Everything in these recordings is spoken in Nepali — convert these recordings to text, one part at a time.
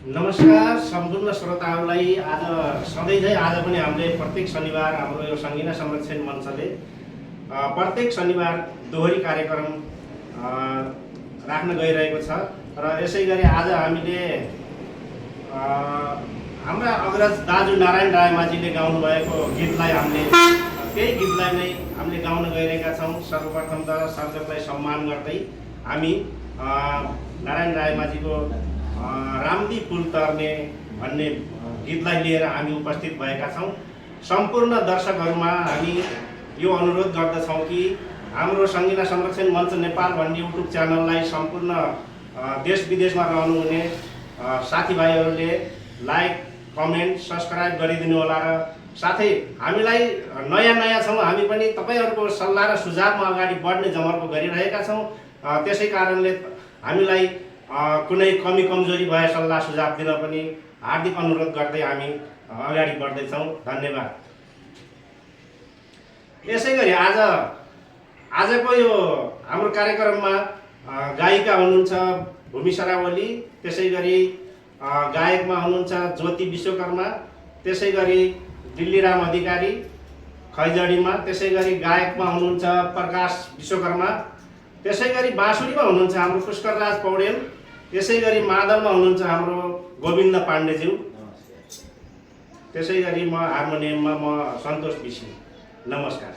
नमस्कार सम्पूर्ण श्रोताहरूलाई। आज सधैँ झै आज पनि हामीले प्रत्येक शनिबार हाम्रो यो सङ्गीना संरक्षण मञ्चले प्रत्येक शनिबार दोहोरी कार्यक्रम राख्न गइरहेको छ र यसै गरी आज हामीले हाम्रा अग्रज दाजु नारायण रायमाझीले गाउनुभएको गीतलाई हामीले त्यही गीतलाई नै हामीले गाउन गइरहेका छौँ। सर्वप्रथम त सर्जकलाई सम्मान गर्दै हामी नारायण रायमाझीको रामदी पुल तर्ने भन्ने गीतलाई लिएर हामी उपस्थित भएका छौँ। सम्पूर्ण दर्शकहरूमा हामी यो अनुरोध गर्दछौँ कि हाम्रो सङ्गीना संरक्षण मञ्च नेपाल भन्ने युट्युब च्यानललाई सम्पूर्ण देश विदेशमा रहनुहुने साथीभाइहरूले लाइक कमेन्ट सब्सक्राइब गरिदिनु होला र साथै हामीलाई नयाँ छौँ, हामी पनि तपाईँहरूको सल्लाह र सुझावमा अगाडि बढ्ने जमर्को गरिरहेका छौँ। त्यसै कारणले हामीलाई कुनै कमी कमजोरी भए सल्लाह सुझाव दिन पनि हार्दिक अनुरोध गर्दै हामी अगाडि बढ्दैछौँ। धन्यवाद। यसै गरी आजको यो हाम्रो कार्यक्रममा गायिका हुनुहुन्छ भूमि सरावली, त्यसै गरी गायकमा हुनुहुन्छ ज्योति विश्वकर्मा, त्यसै गरी दिल्लीराम अधिकारी खैजडीमा, त्यसै गरी गायकमा हुनुहुन्छ प्रकाश विश्वकर्मा, त्यसै गरी बाँसुरीमा हुनुहुन्छ हाम्रो पुष्करराज पौडेल, त्यसै गरी मादलमा हुनुहुन्छ हाम्रो गोविन्द पाण्डेज्यू, त्यसै गरी म हार्मोनियममा म सन्तोष विशी। नमस्कार।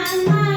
Mama